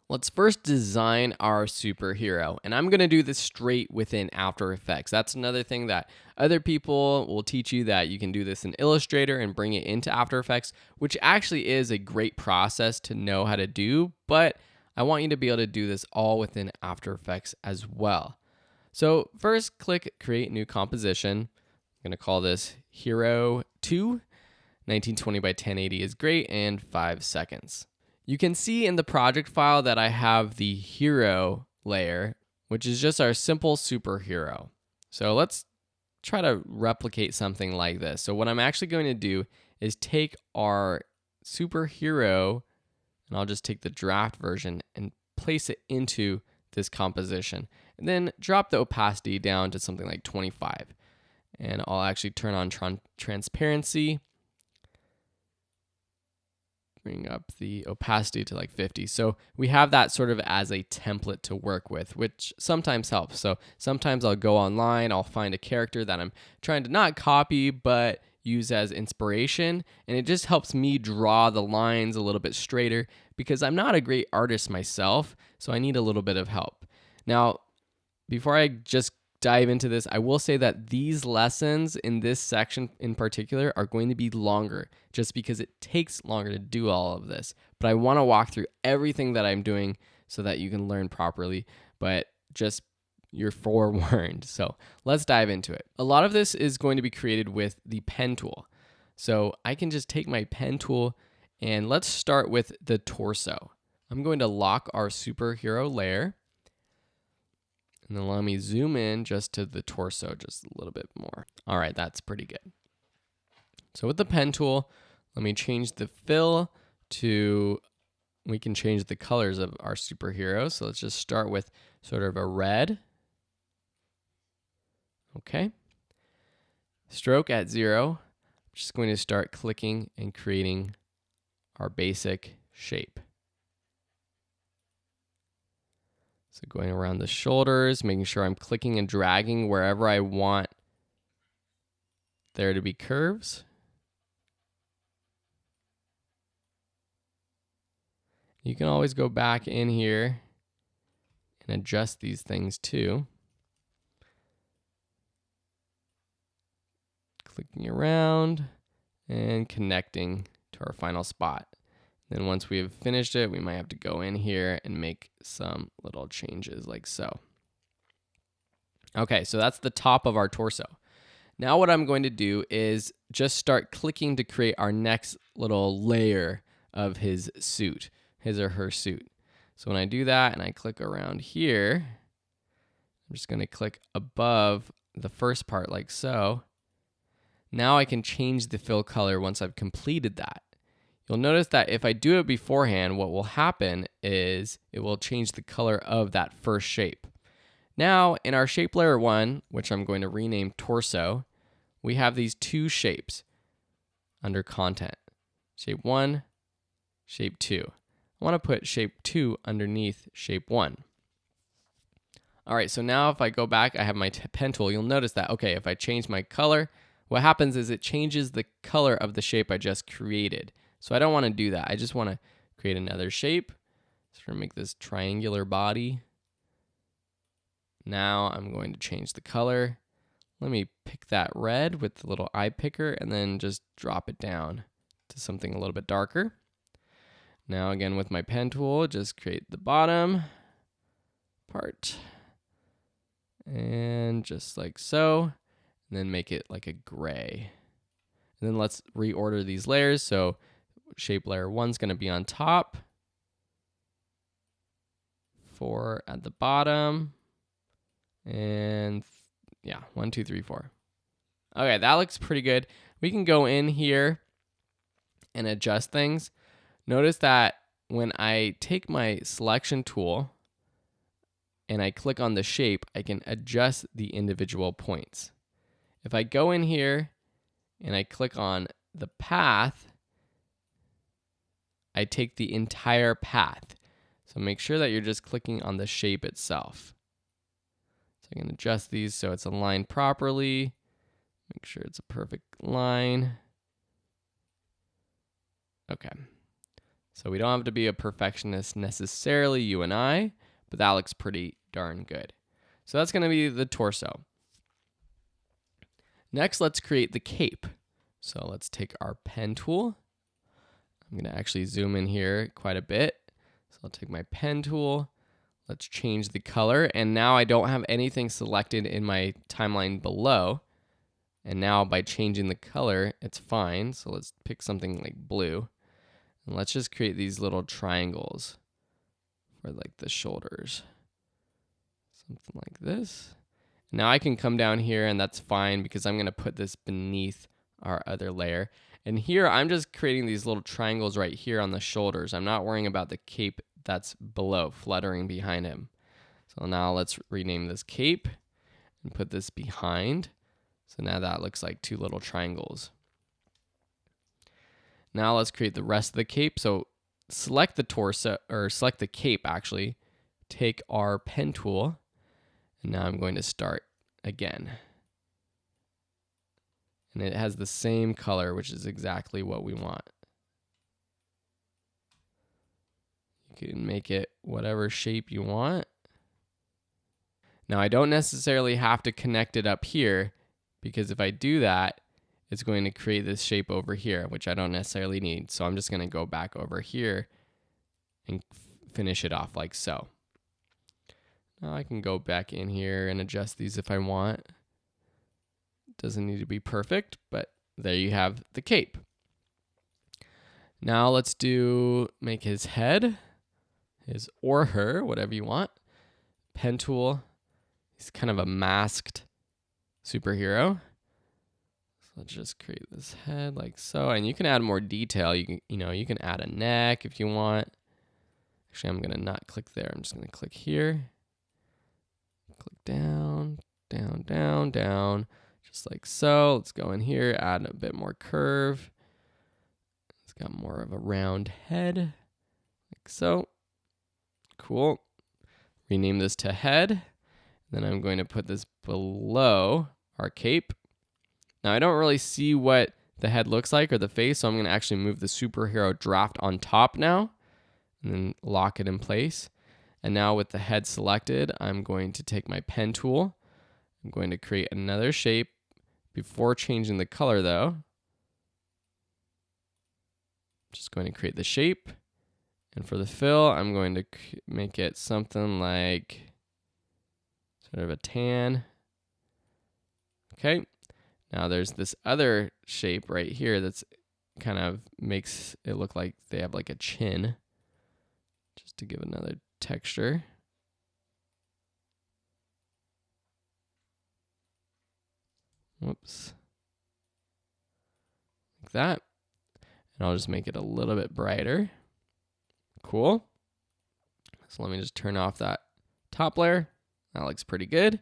Let's first design our superhero, and I'm going to do this straight within After Effects. That's another thing that other people will teach you, that you can do this in Illustrator and bring it into After Effects, which actually is a great process to know how to do, but I want you to be able to do this all within After Effects as well. So first, click Create New Composition. I'm going to call this Hero 2. 1920 by 1080 is great, and 5 seconds. You can see in the project file that I have the hero layer, which is just our simple superhero. So let's try to replicate something like this. So what I'm actually going to do is take our superhero, and I'll just take the draft version and place it into this composition. And then drop the opacity down to something like 25. And I'll actually turn on transparency. Bring up the opacity to like 50. So we have that sort of as a template to work with, which sometimes helps. So sometimes I'll go online, I'll find a character that I'm trying to not copy, but use as inspiration. And it just helps me draw the lines a little bit straighter because I'm not a great artist myself. So I need a little bit of help. Now, before I just dive into this, I will say that these lessons in this section in particular are going to be longer just because it takes longer to do all of this. But I want to walk through everything that I'm doing so that you can learn properly, but just you're forewarned. So let's dive into it. A lot of this is going to be created with the pen tool. So I can just take my pen tool and let's start with the torso. I'm going to lock our superhero layer. And then let me zoom in just to the torso just a little bit more. All right, that's pretty good. So with the pen tool, let me change the fill to, we can change the colors of our superhero. So let's just start with sort of a red. Okay. Stroke at 0. I'm just going to start clicking and creating our basic shape. So going around the shoulders, making sure I'm clicking and dragging wherever I want there to be curves. You can always go back in here and adjust these things too. Clicking around and connecting to our final spot. Then once we have finished it, we might have to go in here and make some little changes like so. Okay, so that's the top of our torso. Now what I'm going to do is just start clicking to create our next little layer of his suit, his or her suit. So when I do that and I click around here, I'm just going to click above the first part like so. Now I can change the fill color once I've completed that. You'll notice that if I do it beforehand, what will happen is it will change the color of that first shape. Now, in our shape layer 1, which I'm going to rename torso, we have these two shapes under content. Shape 1, shape 2. I want to put shape 2 underneath shape 1. All right, so now if I go back, I have my pen tool. You'll notice that, okay, if I change my color, what happens is it changes the color of the shape I just created. So I don't want to do that. I just want to create another shape. So we're going to make this triangular body. Now I'm going to change the color. Let me pick that red with the little eye picker and then just drop it down to something a little bit darker. Now again with my pen tool, just create the bottom part. And just like so. And then make it like a gray. And then let's reorder these layers. So shape layer 1 is going to be on top, 4 at the bottom, and yeah, 1, 2, 3, 4. Okay, that looks pretty good. We can go in here and adjust things. Notice that when I take my selection tool and I click on the shape, I can adjust the individual points. If I go in here and I click on the path, I take the entire path. So make sure that you're just clicking on the shape itself. So I can adjust these so it's aligned properly. Make sure it's a perfect line. Okay. So we don't have to be a perfectionist necessarily, you and I, but that looks pretty darn good. So that's going to be the torso. Next, let's create the cape. So let's take our pen tool. I'm going to actually zoom in here quite a bit. So I'll take my pen tool. Let's change the color. And now I don't have anything selected in my timeline below. And now by changing the color, it's fine. So let's pick something like blue. And let's just create these little triangles for like the shoulders. Something like this. Now I can come down here and that's fine because I'm going to put this beneath our other layer. And here I'm just creating these little triangles right here on the shoulders. I'm not worrying about the cape that's below, fluttering behind him. So now let's rename this cape and put this behind. So now that looks like two little triangles. Now let's create the rest of the cape. So select the torso, or select the cape actually. Take our pen tool. And now I'm going to start again. And it has the same color, which is exactly what we want. You can make it whatever shape you want. Now I don't necessarily have to connect it up here because if I do that, it's going to create this shape over here, which I don't necessarily need. So I'm just going to go back over here and finish it off like so. Now I can go back in here and adjust these if I want. Doesn't need to be perfect, but there you have the cape. Now let's make his head, his or her, whatever you want. Pen tool. He's kind of a masked superhero. So let's just create this head like so, and you can add more detail. You can add a neck if you want. Actually, I'm gonna not click there. I'm just gonna click here. Click down, down, down, down. Just like so. Let's go in here, add a bit more curve. It's got more of a round head, like so. Cool. Rename this to head. Then I'm going to put this below our cape. Now I don't really see what the head looks like or the face, so I'm going to actually move the superhero draft on top now and then lock it in place. And now with the head selected, I'm going to take my pen tool. I'm going to create another shape. Before changing the color though, just going to create the shape. And for the fill, I'm going to make it something like sort of a tan. Okay. Now there's this other shape right here that's kind of makes it look like they have like a chin, just to give another texture. Whoops. Like that. And I'll just make it a little bit brighter. Cool. So let me just turn off that top layer. That looks pretty good.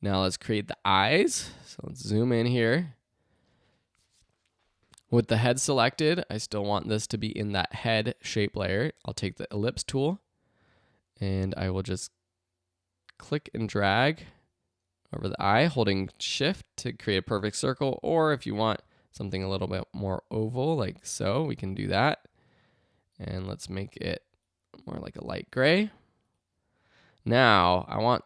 Now let's create the eyes. So let's zoom in here. With the head selected, I still want this to be in that head shape layer. I'll take the ellipse tool and I will just click and drag over the eye, holding shift to create a perfect circle. Or if you want something a little bit more oval like so, we can do that. And let's make it more like a light gray. Now I want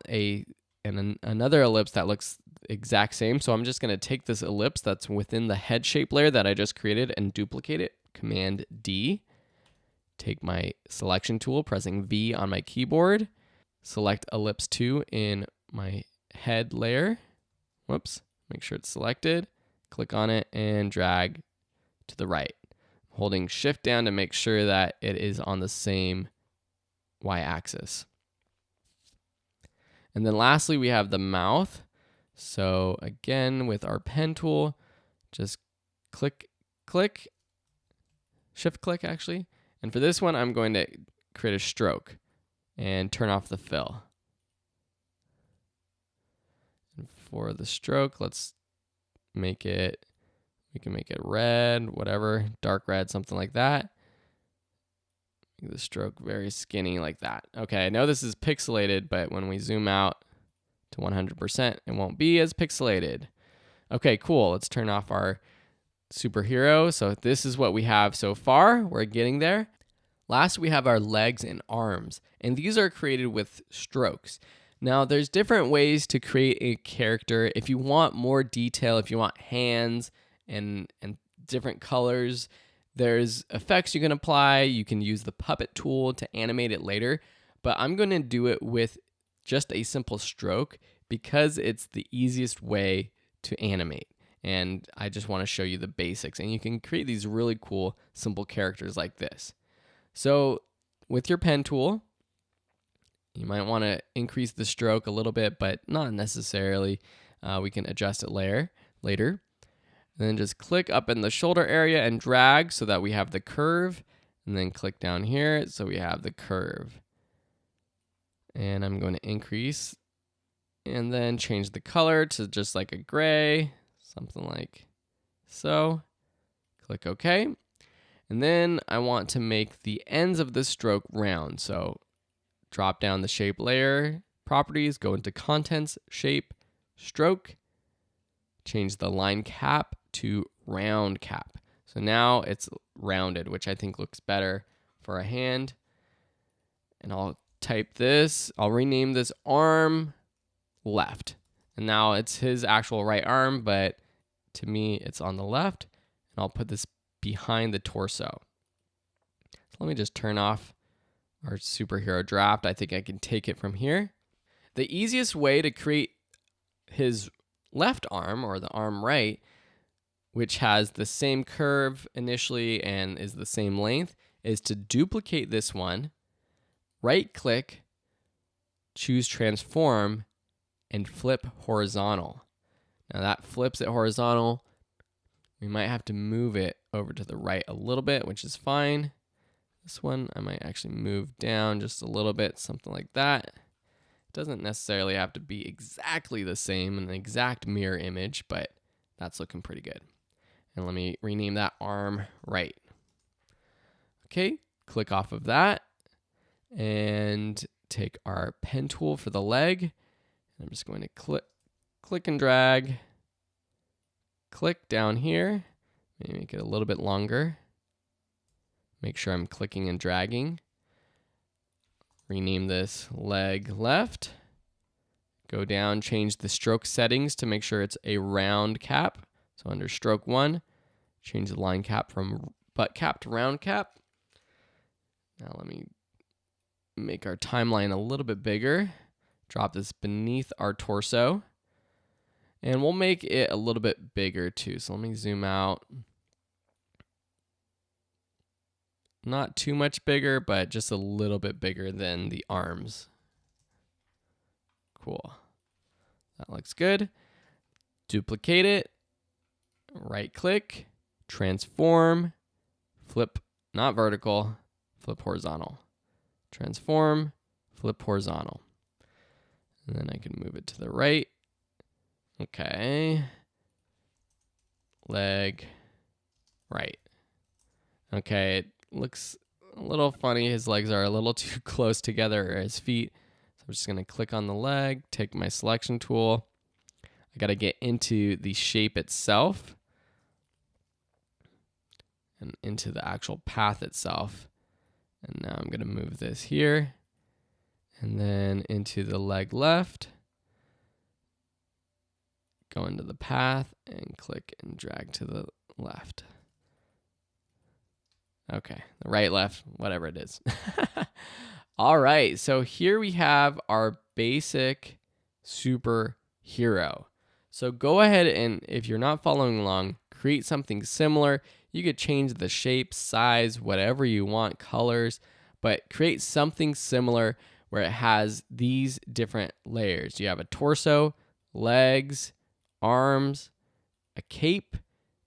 another ellipse that looks exact same. So I'm just going to take this ellipse that's within the head shape layer that I just created and duplicate it. Command D. Take my selection tool, pressing V on my keyboard. Select ellipse 2 in my head layer. Whoops. Make sure it's selected. Click on it and drag to the right. Holding shift down to make sure that it is on the same y-axis. And then lastly, we have the mouth. So again, with our pen tool, just click, shift click actually. And for this one, I'm going to create a stroke and turn off the fill. And for the stroke, let's make it, we can make it red, whatever, dark red, something like that. Make the stroke very skinny like that. Okay, I know this is pixelated, but when we zoom out to 100%, it won't be as pixelated. Okay, cool. Let's turn off our superhero. So this is what we have so far. We're getting there. Last, we have our legs and arms, and these are created with strokes. Now, there's different ways to create a character. If you want more detail, if you want hands and different colors, there's effects you can apply. You can use the puppet tool to animate it later, but I'm going to do it with just a simple stroke because it's the easiest way to animate. And I just want to show you the basics, and you can create these really cool, simple characters like this. So with your pen tool, you might want to increase the stroke a little bit, but not necessarily. We can adjust it later. And then just click up in the shoulder area and drag so that we have the curve. And then click down here so we have the curve. And I'm going to increase and then change the color to just like a gray, something like so. Click OK. And then I want to make the ends of the stroke round. So drop down the shape layer properties, go into contents, shape, stroke, change the line cap to round cap. So now it's rounded, which I think looks better for a hand. And I'll type this, I'll rename this arm left. And now it's his actual right arm, but to me it's on the left. And I'll put this behind the torso. So let me just turn off our superhero draft. I think I can take it from here. The easiest way to create his left arm, or the arm right, which has the same curve initially and is the same length, is to duplicate this one, right click, choose transform, and flip horizontal. Now that flips it horizontal. We might have to move it over to the right a little bit, which is fine. This one I might actually move down just a little bit, something like that. It doesn't necessarily have to be exactly the same, an exact mirror image, but that's looking pretty good. And let me rename that arm right. Okay, click off of that and take our pen tool for the leg. I'm just going to click and drag. Click down here, maybe make it a little bit longer. Make sure I'm clicking and dragging. Rename this leg left. Go down, change the stroke settings to make sure it's a round cap. So under stroke 1, change the line cap from butt cap to round cap. Now let me make our timeline a little bit bigger. Drop this beneath our torso. And we'll make it a little bit bigger too. So let me zoom out. Not too much bigger, but just a little bit bigger than the arms. Cool. That looks good. Duplicate it. Right click. Transform. Flip, not vertical. Flip horizontal. Transform. Flip horizontal. And then I can move it to the right. Okay. Leg right. Okay, it looks a little funny. His legs are a little too close together, or his feet. So I'm just going to click on the leg, take my selection tool. I got to get into the shape itself and into the actual path itself. And now I'm going to move this here and then into the leg left. Go into the path and click and drag to the left. Okay, the right, left, whatever it is. All right, so here we have our basic superhero. So go ahead and, if you're not following along, create something similar. You could change the shape, size, whatever you want, colors, but create something similar where it has these different layers. You have a torso, legs, arms, a cape,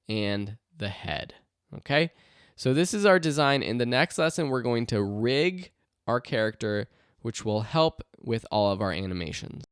and the head. Okay, so this is our design. In the next lesson, we're going to rig our character, which will help with all of our animations.